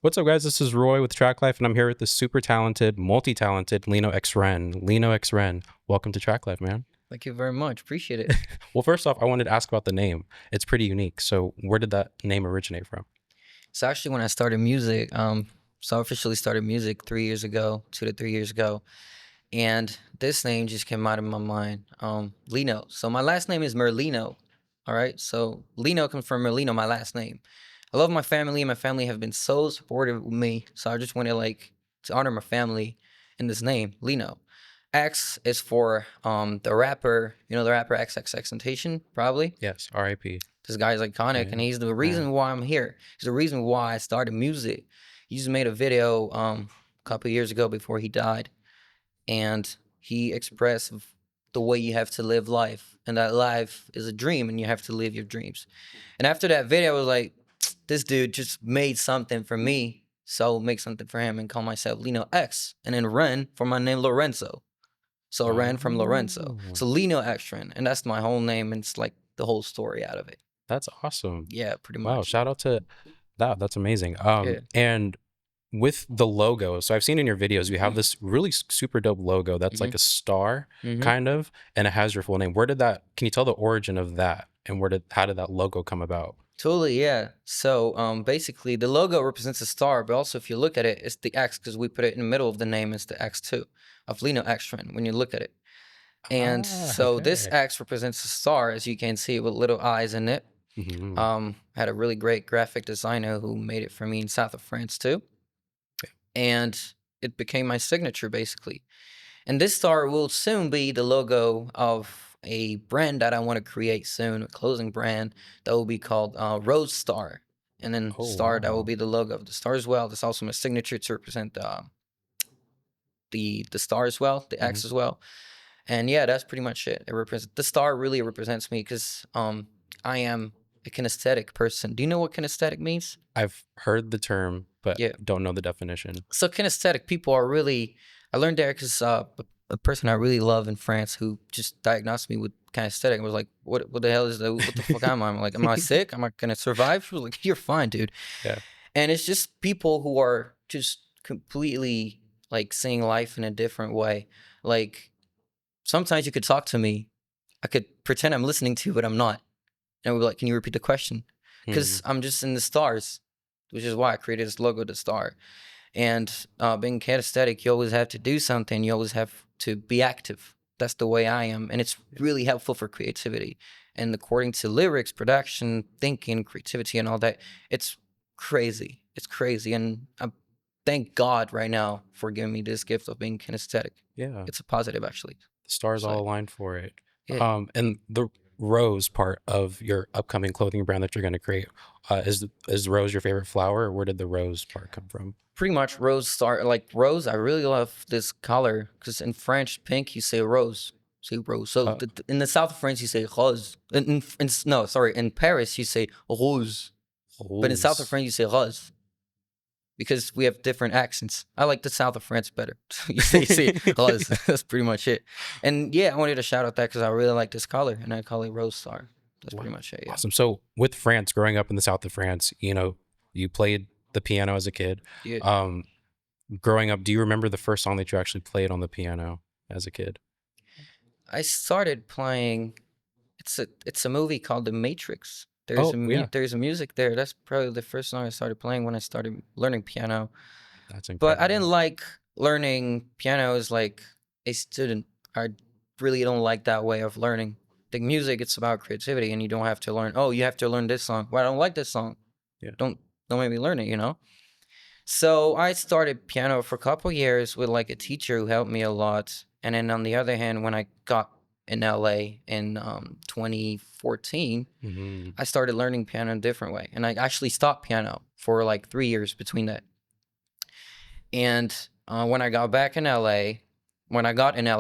What's up, guys? This is Roy with Traklife, and I'm here with the super talented, multi-talented LinoXren. LinoXren, welcome to Traklife, man. Thank you very much. Appreciate it. Well, first off, I wanted to ask about the name. It's pretty unique. So where did that name originate from? So actually, when I started music, so I officially started music 3 years ago, 2 to 3 years ago, and this name just came out of my mind. Lino. So my last name is Merlino. All right. So Lino comes from Merlino, my last name. I love my family, and my family have been so supportive with me. So I just wanted to honor my family in this name, Lino. X is for the rapper, the rapper XXXTENTACION, probably. Yes, R.I.P. This guy's iconic, Yeah. and he's the reason why I'm here. He's the reason why I started music. He just made a video a couple years ago before he died, and he expressed the way you have to live life, and that life is a dream, and you have to live your dreams. And after that video, I was like, this dude just made something for me, so I'll make something for him and call myself Lino X, and then Ren for my name Lorenzo. So Ren from Lorenzo. So LinoXren, and that's my whole name, and it's like the whole story out of it. That's awesome. Yeah, pretty much. Wow, shout out to that. That's amazing. Yeah. And with the logo, so I've seen in your videos, you have this really super dope logo that's like a star, kind of, and it has your full name. Can you tell the origin of that, and how did that logo come about? Totally, yeah. So basically, the logo represents a star, but also if you look at it, it's the X because we put it in the middle of the name. It's the X2 of LinoXren when you look at it. And so this X represents a star, as you can see, with little eyes in it. Had a really great graphic designer who made it for me in south of France too. And it became my signature, basically. And this star will soon be the logo of a brand that I want to create soon, a clothing brand that will be called Rose Star. And then Star, that will be the logo of the star as well. That's also my signature to represent the star as well, the X as well. And yeah, that's pretty much it. The star really represents me because I am a kinesthetic person. Do you know what kinesthetic means? I've heard the term, but don't know the definition. So kinesthetic people are really, I learned there because a person I really love in France who just diagnosed me with kinesthetic and was like, what the hell is that? What the fuck am I? I'm like, am I sick? Am I going to survive? She was like, you're fine, dude. Yeah. And it's just people who are just completely like seeing life in a different way. Like sometimes you could talk to me. I could pretend I'm listening to you, but I'm not. And we'll be like, can you repeat the question? Because I'm just in the stars, which is why I created this logo, the star. And being kinesthetic, you always have to do something. You always have to be active. That's the way I am. And it's really helpful for creativity. And according to lyrics, production, thinking, creativity, and all that, it's crazy. It's crazy. And I thank God right now for giving me this gift of being kinesthetic. Yeah. It's a positive, actually. The stars all aligned for it. Yeah. And the rose part of your upcoming clothing brand that you're going to create, is rose your favorite flower, or where did the rose part come from? Pretty much rose star, like rose. I really love this color because in French, pink, you say rose. Say rose. So in the south of France, you say rose. In Paris, you say rose. But in south of France, you say rose. Because we have different accents. I like the south of France better. you say rose. That's pretty much it. And yeah, I wanted to shout out that because I really like this color, and I call it Rose Star. That's pretty much it. Yeah. Awesome. So with France, growing up in the south of France, you played the piano as a kid. Yeah. Growing up, do you remember the first song that you actually played on the piano as a kid? I started playing. It's a movie called The Matrix. There's a music there. That's probably the first song I started playing when I started learning piano. That's incredible. But I didn't like learning piano as like a student. I really don't like that way of learning. The music, it's about creativity, and you don't have to learn. Oh, you have to learn this song. Well, I don't like this song. Yeah. Don't make me learn it. So I started piano for a couple years with like a teacher who helped me a lot. And then on the other hand, when I got in LA in 2014, I started learning piano in a different way. And I actually stopped piano for like 3 years between that. And when I got in LA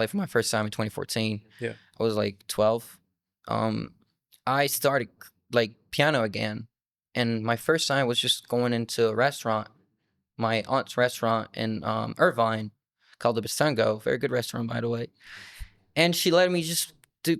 for my first time in 2014, I was like 12. I started like piano again. And my first time was just going into a restaurant, my aunt's restaurant in Irvine called the Bastango. Very good restaurant, by the way. And she let me just do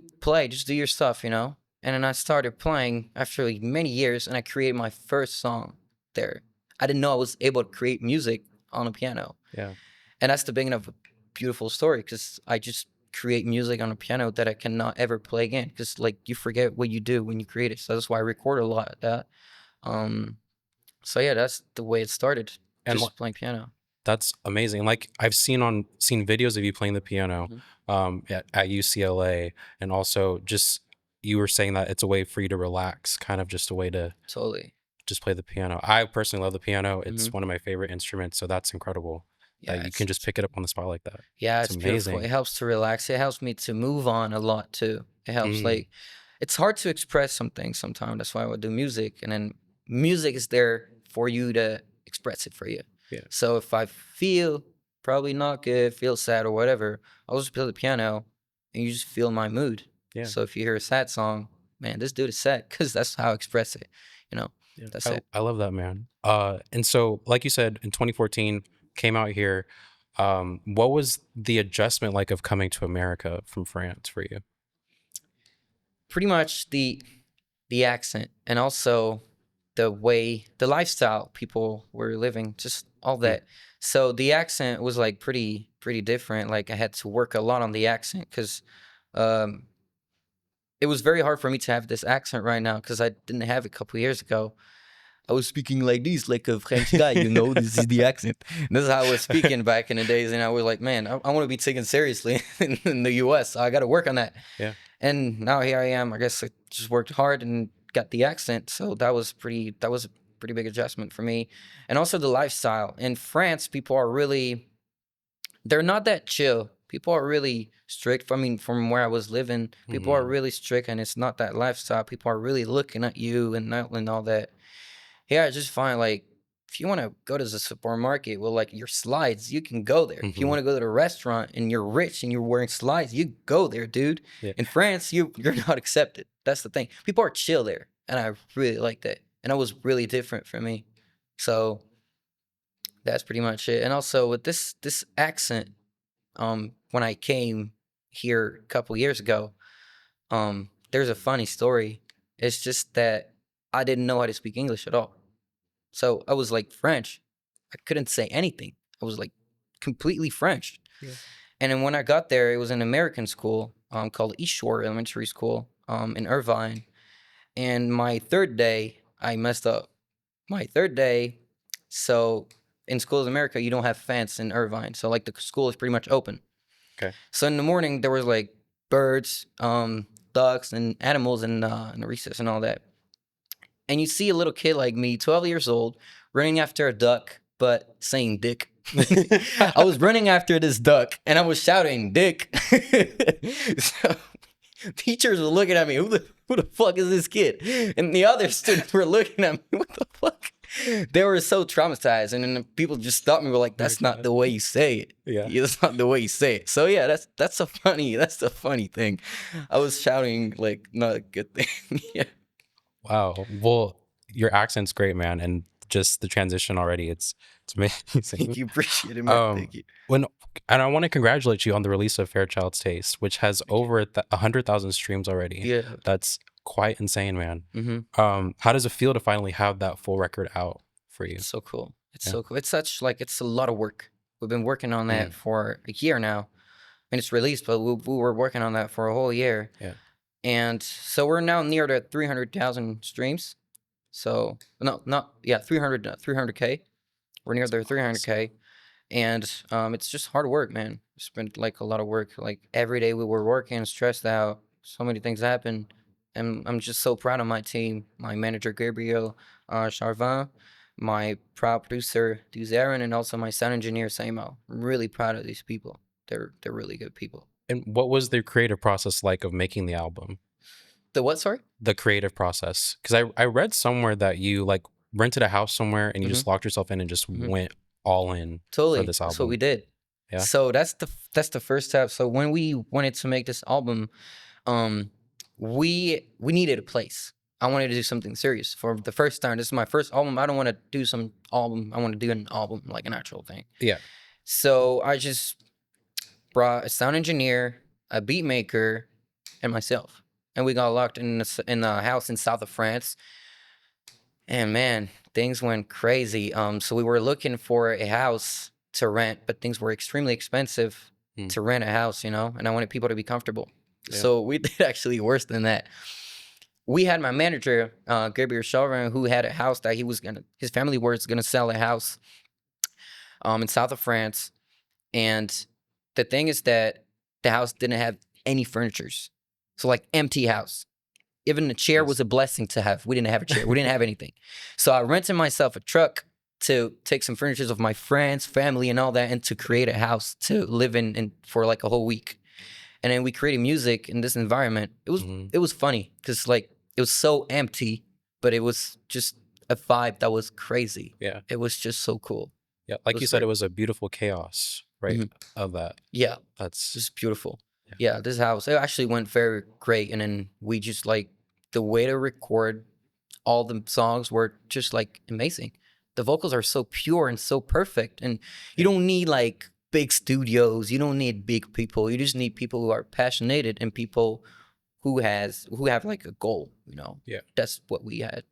your stuff, And then I started playing after like many years, and I created my first song there. I didn't know I was able to create music on a piano. Yeah. And that's the beginning of a beautiful story, because I just create music on a piano that I cannot ever play again, because like you forget what you do when you create it. So that's why I record a lot of that. Um, so yeah, that's the way it started, And just playing piano. that's amazing. Like I've seen videos of you playing the piano Mhm. at UCLA, and also just you were saying that it's a way for you to relax, kind of just a way to Totally. just play the piano. I personally love the piano. It's Hmm. one of my favorite instruments, so that's incredible that Yeah, you can just pick it up on the spot like that. yeah, It's it's beautiful. It amazing. helps to relax. It helps me to move on a lot too. It helps, Mm, like, it's hard to express something sometimes. That's why I would do music, and then music is there for you to express it for you. yeah, So if I feel probably not good, feel sad or whatever, I'll just play the piano, and you just feel my mood. yeah, So if you hear a sad song, man, this dude is sad, because that's how I express it. You know, yeah. that's it. I love that, man. And so like you said, in 2014, came out here. What was the adjustment like of coming to America from France for you? Pretty much the accent, and also the lifestyle people were living, just all Mm, that. So the accent was like pretty different. Like I had to work a lot on the accent, because um it was very hard for me to have this accent right now, because I didn't have it a couple years ago. I was speaking like this, like a French guy, this is the accent. This is how I was speaking back in the days, and I was like, man, I want to be taken seriously in the US, so I got to work on that. yeah. And now here I am. I guess I just worked hard and got the accent. So that was a pretty big adjustment for me. And also the lifestyle. In France, people are really, they're not that chill. People are really strict. I mean, from where I was living, people are Hmm. really strict, and it's not that lifestyle. People are really looking at you and all that. Yeah, I just find, like, if you want to go to the supermarket with like your slides, you can go there. If you Hmm. want to go to the restaurant and you're rich and you're wearing slides, you go there, dude. Yeah. In France, you're not accepted. That's the thing. People are chill there, and I really like that. And that was really different for me. So that's pretty much it. And also with this accent, when I came here a couple years ago, there's a funny story. It's just that I didn't know how to speak English at all. So I was like French. I couldn't say anything. I was like completely French. Yeah. And then when I got there, it was an American school called East Shore Elementary School in Irvine. And my third day, I messed up. My third day, so in schools in America, you don't have fence in Irvine. So like the school is pretty much open. Okay. So in the morning, there was like birds, ducks, and animals in the recess and all that. And you see a little kid like me, 12 years old, running after a duck, but saying dick. I was running after this duck, and I was shouting dick. So teachers were looking at me, who the fuck is this kid? And the other students were looking at me, what the fuck? They were so traumatized, and then the people just stopped me, were like, Oh my that's not God. the way you say it. Yeah. Yeah, that's not the way you say it. So yeah, that's a funny thing. I was shouting like not a good thing. Yeah. Wow. Well, your accent's great, man, and just the transition already, it's amazing. Thank you. Appreciate it, man. Um, Thank you. when and I want to congratulate you on the release of Fairchild's Taste, which has Thank you. over 100,000 streams already. Yeah. That's quite insane, man. Mm-hmm. How does it feel to finally have that full record out for you? It's so cool. It's Yeah. so cool. It's such like it's a lot of work. We've been working on that Mm, for a year now. I mean, it's released, but we were working on that for a whole year. yeah. And so we're now near the 300,000 streams. So no, not yeah, 300K. We're near the Awesome. 300K, and it's just hard work, man. It's been like a lot of work. Like every day we were working, stressed out. So many things happen, and I'm just so proud of my team, my manager Gabriel Charvin, my proud producer Duzarin, and also my sound engineer Samo. I'm really proud of these people. They're really good people. And what was the creative process like of making the album? The what? Sorry. The creative process, because I read somewhere that you like rented a house somewhere and you Mm-hmm. just locked yourself in and just Mm-hmm. went all in for Totally. this That's what we album. did. Yeah. So that's the first step. So when we wanted to make this album, um, we needed a place. I wanted to do something serious for the first time. This is my first album. I don't want to do some album. I want to do an album, like an actual thing. Yeah. So I just brought a sound engineer, a beat maker, and myself, and we got locked in a house in south of France. And man, things went crazy. So we were looking for a house to rent, but things were extremely expensive to rent a house, you know, and I wanted people to be comfortable. Yeah. So we did actually worse than that. We had my manager, Gabriel Chauvin, who had a house that his family was gonna sell a house in south of France. And the thing is that the house didn't have any furnitures. So like empty house. Even a chair was a blessing to have. We didn't have a chair. We didn't have anything. So I rented myself a truck to take some furnitures of my friends, family, and all that, and to create a house to live in for like a whole week. And then we created music in this environment. It was funny because like it was so empty, but it was just a vibe that was crazy. Yeah. It was just so cool. Yeah. Like you said, it was a beautiful chaos, right? Of that. Yeah. That's just beautiful. Yeah, this house, it actually went very great. And then we just like the way to record all the songs were just like amazing. The vocals are so pure and so perfect. And you don't need like big studios. You don't need big people. You just need people who are passionate and people who have like a goal, you know? Yeah. That's what we had.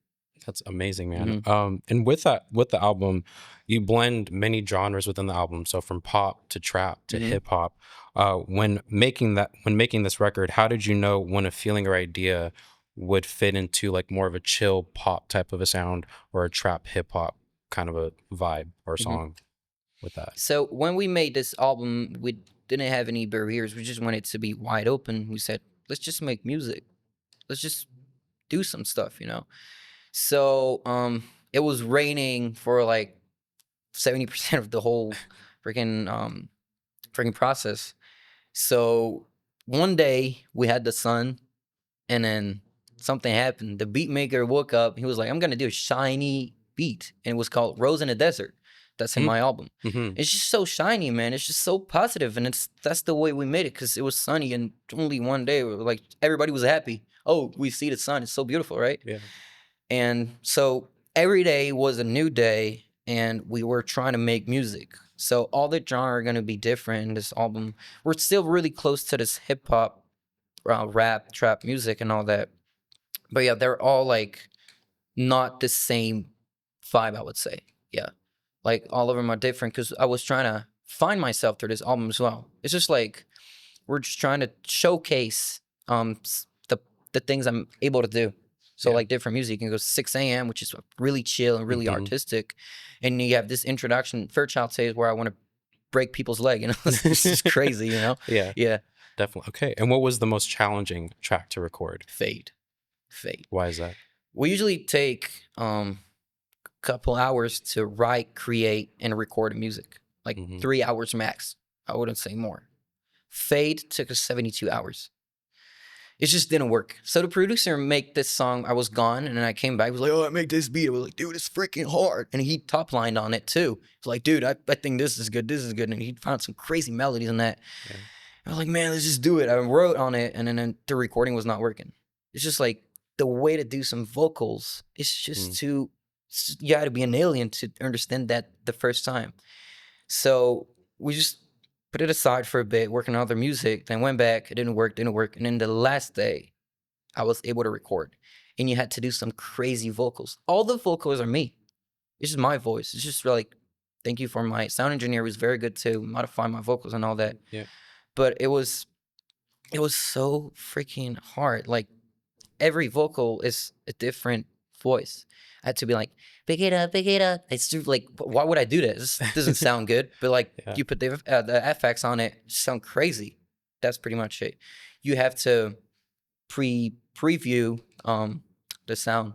That's amazing, man. And with the album, you blend many genres within the album. So from pop to trap to hip hop. When making this record, how did you know when a feeling or idea would fit into like more of a chill pop type of a sound or a trap hip hop kind of a vibe or song with that? So when we made this album, we didn't have any barriers. We just wanted to be wide open. We said, let's just make music. Let's just do some stuff, you know? So it was raining for like 70% of the whole freaking process. So one day we had the sun, and then something happened. The beat maker woke up. He was like, I'm gonna do a shiny beat, and it was called Rose in the Desert. That's in my album. It's just so shiny, man. It's just so positive, and that's the way we made it because it was sunny, and only one day, like everybody was happy. Oh, we see the sun. It's so beautiful, right? Yeah. And so every day was a new day, and we were trying to make music. So all the genre are going to be different in this album. We're still really close to this hip hop, rap, trap music and all that. But yeah, they're all like not the same vibe, I would say. Yeah. Like all of them are different because I was trying to find myself through this album as well. It's just like we're just trying to showcase the things I'm able to do. So like different music, you can go 6 a.m., which is really chill and really artistic. And you have this introduction, Fairchild says, where I want to break people's leg. You know, it's just crazy, you know? Yeah. Definitely. Okay. And what was the most challenging track to record? Fade. Why is that? We usually take a couple hours to write, create, and record music. Like 3 hours max. I wouldn't say more. Fade took us 72 hours. It just didn't work. So the producer made this song. I was gone, and then I came back. He was like, "Oh, I make this beat." I was like, "Dude, it's freaking hard." And he top lined on it too. He's like, "Dude, I think this is good. This is good." And he found some crazy melodies in that. Yeah. I was like, "Man, let's just do it." I wrote on it, and then the recording was not working. It's just like the way to do some vocals. It's just you got to be an alien to understand that the first time. So we just put it aside for a bit, working on other music, then went back, it didn't work. And then the last day, I was able to record. And you had to do some crazy vocals. All the vocals are me. It's just my voice. It's just like, thank you for my sound engineer who was very good to modify my vocals and all that. Yeah. But it was so freaking hard. Like every vocal is a different voice. I had to be like, pick it up. It's just like, why would I do this? This doesn't sound good. But like, you put the FX on it, sound crazy. That's pretty much it. You have to preview the sound,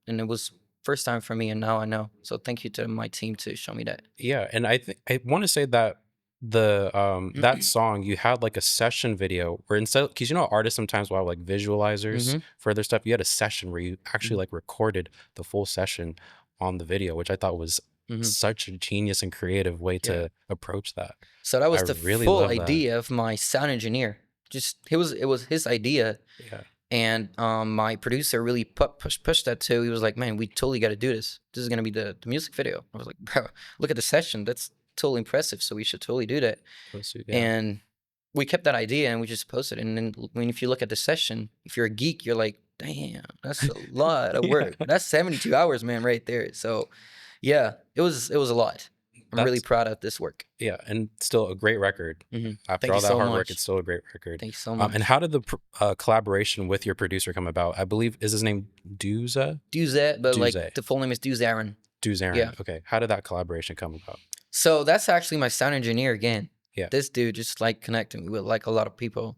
and it was first time for me, and now I know. So thank you to my team to show me that. Yeah, and I want to say that that song, you had like a session video where instead, because you know artists sometimes will have like visualizers for their stuff, you had a session where you actually like recorded the full session on the video, which I thought was such a genius and creative way to approach that. So that was full idea of my sound engineer. Just it was his idea. Yeah. And my producer really pushed that too. He was like, "Man, we totally got to do this. This is gonna be the music video." I was like, "Bro, look at the session. That's totally impressive. So we should totally do that." And we kept that idea and we just posted it. And then if you look at the session, if you're a geek, you're like, Damn, that's a lot of Yeah. work. That's 72 hours, man, right there. So, yeah, it was a lot. I'm really That's proud of this work. yeah, and still a great record. After Thank you all that so hard work, it's much. still a great record. Thank you so And much. how did the collaboration with your producer come about? I believe is his name Duza? Duzet, but like Duze. the full name is Duzarin. Yeah. Duzarin. Okay. How did that collaboration come about? So that's actually my sound engineer again. Yeah. This dude just like connected me with like a lot of people.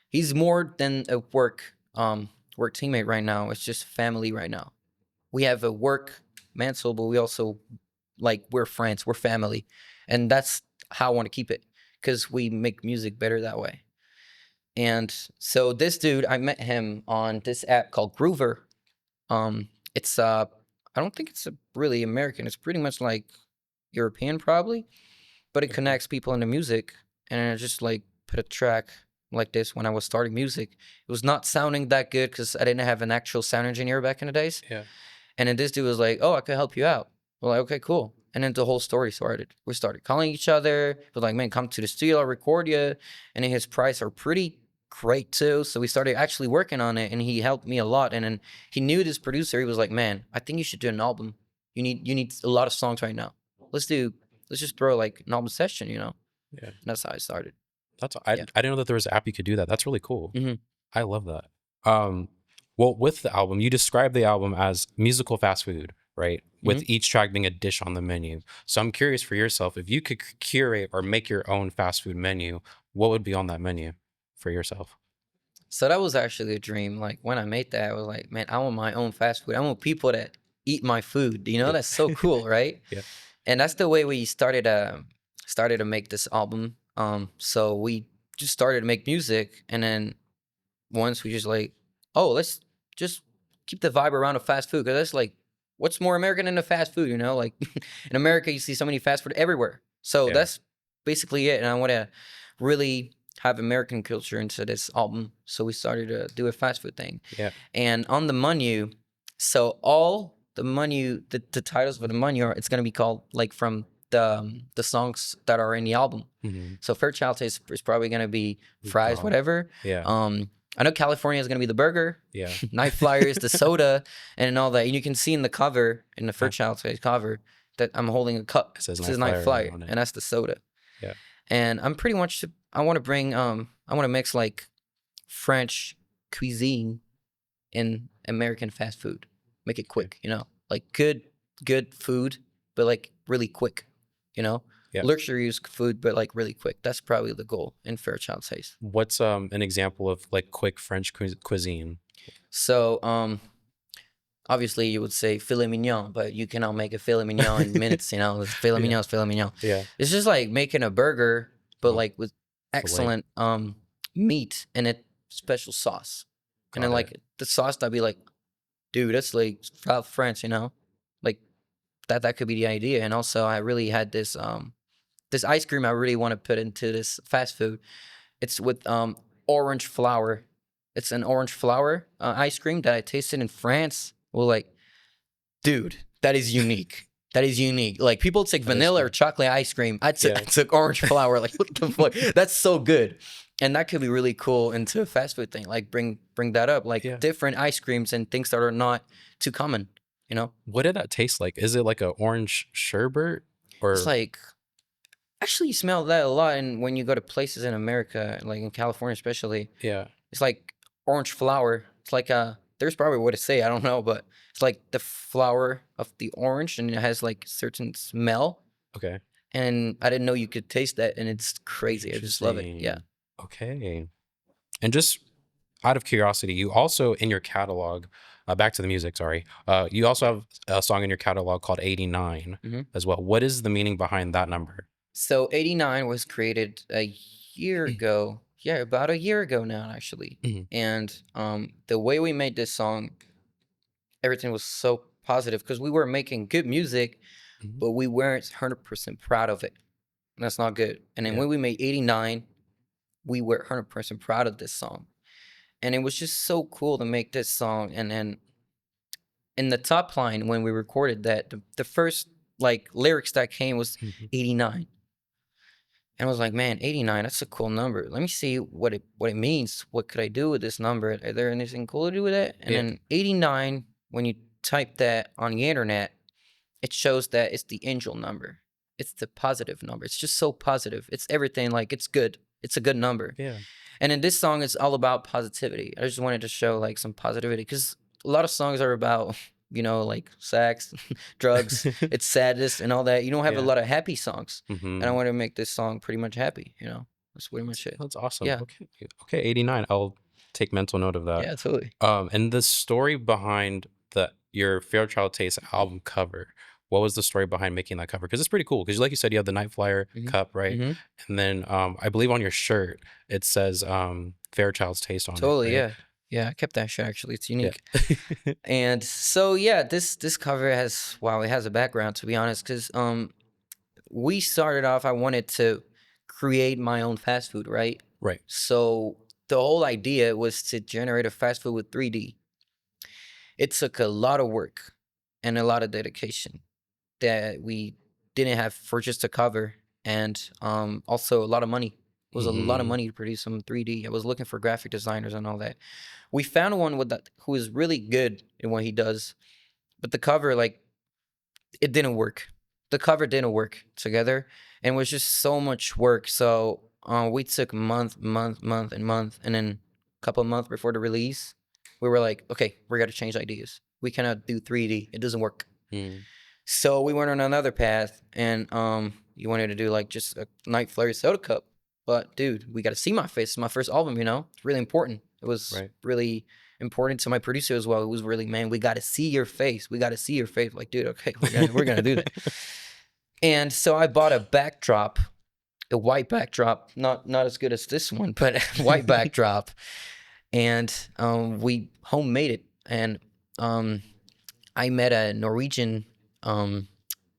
He's more than a work teammate right now. It's just family right now. We have a work mantle, but we also like we're friends, we're family, and that's how I want to keep it because we make music better that way. And so this dude, I met him on this app called Groover. It's I don't think it's really American. It's pretty much like European probably, but it Okay. connects people into music. And I just like put a track like this when I was starting music. It was not sounding that good because I didn't have an actual sound engineer back in the days. Yeah. And then this dude was like, "Oh, I could help you out." We're like, "Okay, cool." And then the whole story started. We started calling each other. He was like, "Man, come to the studio, I'll record you." And then his price are pretty great too. So we started actually working on it, and he helped me a lot. And then he knew this producer. He was like, "Man, I think you should do an album. You need a lot of songs right now. Let's just throw like an album session, you know." Yeah. And that's how I started. I Yeah. didn't know that there was an app you could do that. That's really cool. hmm I love that. Well, with the album, you describe the album as musical fast food, right? With each track being a dish on the menu. So I'm curious for yourself, if you could curate or make your own fast food menu, what would be on that menu for yourself? So that was actually a dream. Like when I made that, I was like, man, I want my own fast food. I want people that eat my food. You know, Yeah. that's so cool, right? Yeah. And that's the way we started to make this album. So we just started to make music, and then once we just like, oh, let's just keep the vibe around of fast food because that's like, what's more American than the fast food? You know, like in America, you see so many fast food everywhere. So Yeah. that's basically it. And I want to really have American culture into this album. So we started to do a fast food thing. Yeah. And on the menu, so all the menu, the titles for the menu are, it's gonna be called like from the songs that are in the album. So Fairchild is probably gonna be fries, God. whatever. Yeah. I know California is gonna be the burger. Yeah. Night Flyer is the soda and all that. And you can see in the cover, in the Fairchild cover, that I'm holding a cup. It says It says Night Night Flyer Flyer, on it. and that's the soda. Yeah. And I'm pretty much I want to bring I want to mix like French cuisine and American fast food. Make it quick, you know, like good food, but like really quick, you know, Yeah. luxurious food, but like really quick. That's probably the goal in Fairchild taste. What's an example of like quick French cuisine? So obviously you would say filet mignon, but you cannot make a filet mignon in minutes, you know. Filet mignon is filet mignon. Yeah. It's just like making a burger, but Oh, like with excellent meat and a special sauce. And then got like the sauce that'd be like, dude, that's like South French, you know? Like that could be the idea. And also I really had this this ice cream I really want to put into this fast food. It's with orange flour. It's an orange flour ice cream that I tasted in France. Well, like, dude, that is unique. That is unique. Like people take That is vanilla or unique. chocolate ice cream. I Yeah. took orange flour. Like what the fuck? That's so good. And that could be really cool into a fast food thing. Like bring that up. Like Yeah. different ice creams and things that are not too common. You know? What did that taste like? Is it like a orange sherbet or It's like actually you smell that a lot and when you go to places in America, like in California especially, yeah. it's like orange flour. It's like there's probably a way to say, I don't know, but it's like the flower of the orange and it has like certain smell. Okay. And I didn't know you could taste that and it's crazy. I just love it. Yeah. Interesting. Okay. And just out of curiosity, you also in your catalog, back to the music, sorry. You also have a song in your catalog called 89 as well. What is the meaning behind that number? So 89 was created a year ago. Yeah, about a year ago now, actually. And the way we made this song, everything was so positive because we were making good music, but we weren't 100% proud of it. And that's not good. And then Yeah. when we made 89, we were 100% proud of this song. And it was just so cool to make this song. And then in the top line, when we recorded that, the first like lyrics that came was 89. And I was like, man, 89, that's a cool number. Let me see what it means. What could I do with this number? Are there anything cool to do with it? And Yeah. then 89, when you type that on the internet, it shows that it's the angel number. It's the positive number. It's just so positive. It's everything, like, it's good. It's a good number. Yeah. And in this song, it's all about positivity. I just wanted to show like some positivity, because a lot of songs are about, like sex, drugs, it's sadness and all that. You don't have a Yeah. lot of happy songs. Mm-hmm. And I want to make this song pretty much happy, That's pretty much it. That's awesome. Yeah. Okay, 89. I'll take mental note of that. Yeah, totally. And the story behind your Fairchild Taste album cover. What was the story behind making that cover? Because it's pretty cool. Because like you said, you have the Night Flyer cup, right? And then I believe on your shirt it says Fairchild's Taste on Totally, it. Right? yeah. I kept that shirt, actually. It's unique. Yeah. And so yeah, this cover has it has a background, to be honest, because we started off. I wanted to create my own fast food, right? Right. So the whole idea was to generate a fast food with 3D. It took a lot of work and a lot of dedication that we didn't have for just a cover, and also a lot of money. It was a lot of money to produce some 3D. I was looking for graphic designers and all that. We found one who is really good in what he does, but the cover, like, it didn't work. The cover didn't work together, and it was just so much work. So we took month, and then a couple of months before the release, we were like, okay, we got to change ideas. We cannot do 3D. It doesn't work. So we went on another path, and you wanted to do like just a Night Flurry soda cup. But dude, we got to see my face. It's my first album, It's really important. It was really important to my producer as well. It was really, man, we got to see your face. We got to see your face. Like, dude, okay, we're gonna do that. And so I bought a backdrop, a white backdrop, not as good as this one, but a white backdrop, and we homemade it. And I met a Norwegian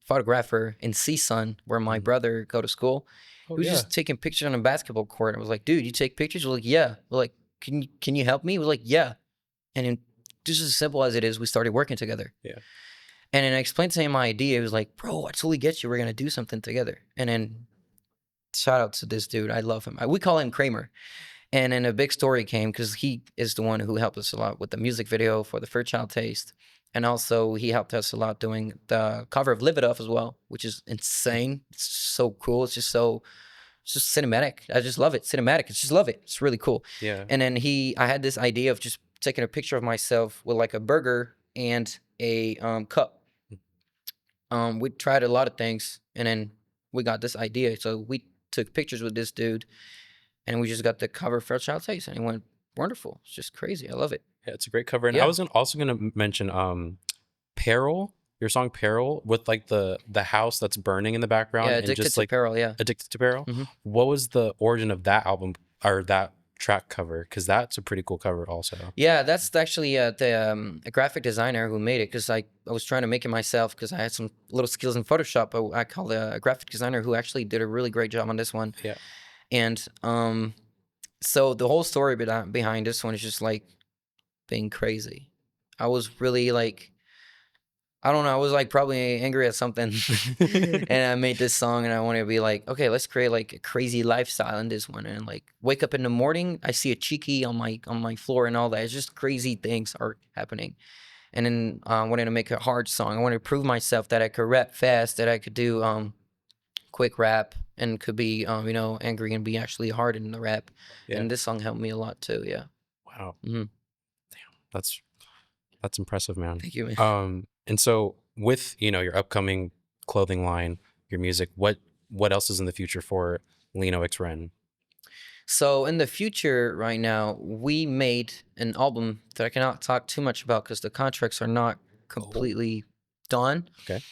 photographer in CSUN, where my brother go to school. He was just taking pictures on a basketball court. I was like, dude, you take pictures? We're like, yeah. We're like, can you help me? We're like, yeah. And then, just as simple as it is, we started working together. Yeah. And then I explained to him my idea. He was like, bro, I totally get you. We're going to do something together. And then shout out to this dude. I love him. We call him Kramer. And then a big story came, because he is the one who helped us a lot with the music video for the Fairchild Taste. And also he helped us a lot doing the cover of Live It Up as well, which is insane. It's so cool. It's just cinematic. I just love it. Cinematic. I just love it. It's really cool. Yeah. And then I had this idea of just taking a picture of myself with like a burger and a cup. We tried a lot of things, and then we got this idea. So we took pictures with this dude, and we just got the cover of Fairchild Taste, and it went wonderful. It's just crazy. I love it. Yeah, it's a great cover. And I was also gonna mention Peril, your song Peril, with like the house that's burning in the background. Yeah, and Addicted just to like Peril, yeah. Addicted to Peril. What was the origin of that album or that track cover? Because that's a pretty cool cover also. Yeah, that's actually a graphic designer who made it, because I was trying to make it myself, because I had some little skills in Photoshop, but I called a graphic designer who actually did a really great job on this one. Yeah. And so the whole story behind this one is just like being crazy. I was really like, I don't know, I was like probably angry at something. And I made this song, and I wanted to be like, okay, let's create like a crazy lifestyle in this one. And like, wake up in the morning, I see a cheeky on my floor and all that. It's just crazy things are happening. And then I wanted to make a hard song. I wanted to prove myself that I could rap fast, that I could do quick rap, and could be angry and be actually hard in the rap. Yeah. And this song helped me a lot too. Yeah. Wow. Damn, that's impressive, man. Thank you, man. And so with your upcoming clothing line, your music, what else is in the future for LinoXren? So in the future, right now, we made an album that I cannot talk too much about, because the contracts are not completely done. Okay.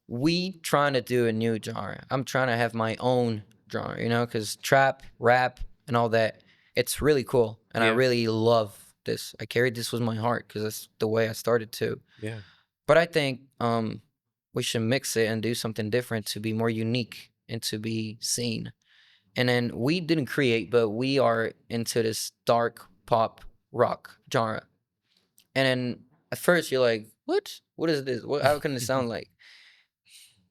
We trying to do a new genre. I'm trying to have my own genre, because trap, rap, and all that, it's really cool, and I really love this. I carried this with my heart, because that's the way I started too. Yeah. But I think we should mix it and do something different to be more unique and to be seen. And then we didn't create, but we are into this dark pop rock genre. And then at first you're like, what? What is this? How can it sound like?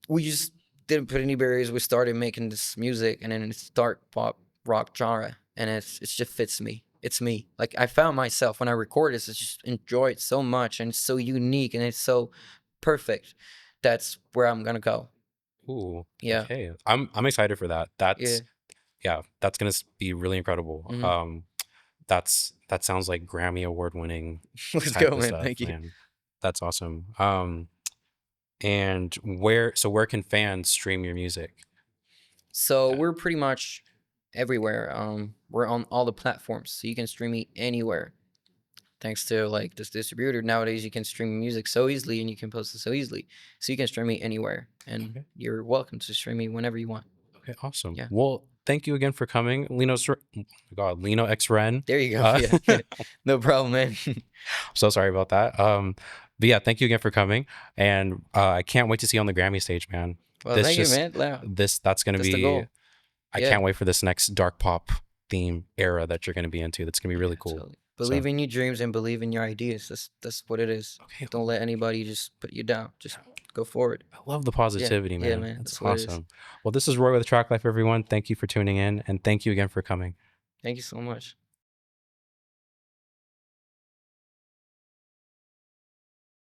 We just didn't put any barriers. We started making this music, and then it's dark pop rock genre, and it just fits me. It's me. Like, I found myself when I record this. I just enjoy it so much, and it's so unique, and it's so perfect. That's where I'm gonna go. Ooh, Yeah, okay. I'm excited for that. yeah. That's gonna be really incredible. Hmm. That sounds like Grammy award winning Let's type go, of man. stuff, Thank you. man. That's awesome. And where can fans stream your music? So Uh, we're pretty much everywhere. We're on all the platforms, so you can stream me anywhere. Thanks to like this distributor, nowadays you can stream music so easily and you can post it so easily. So you can stream me anywhere, and Okay. you're welcome to stream me whenever you want. Okay. Awesome. Yeah. Well, thank you again for coming, Lino. Oh my God, LinoXren. There you go. Uh, Yeah. No problem, man. so sorry about that. But yeah, thank you again for coming, and I can't wait to see you on the Grammy stage, man. Well, This thank you, just man. Yeah, that's gonna that's the be. goal. I Yeah. can't wait for this next dark pop theme era that you're gonna be into. That's gonna be really Yeah, cool. totally. So Believe in your dreams and believe in your ideas. That's what it is. okay, Don't let anybody just put you down. Just go forward. I love the Yeah. positivity, Yeah, man. man. That's That's what it is. awesome. Well, this is Roy with Traklife, everyone. Thank you for tuning in, and thank you again for coming. Thank you so much.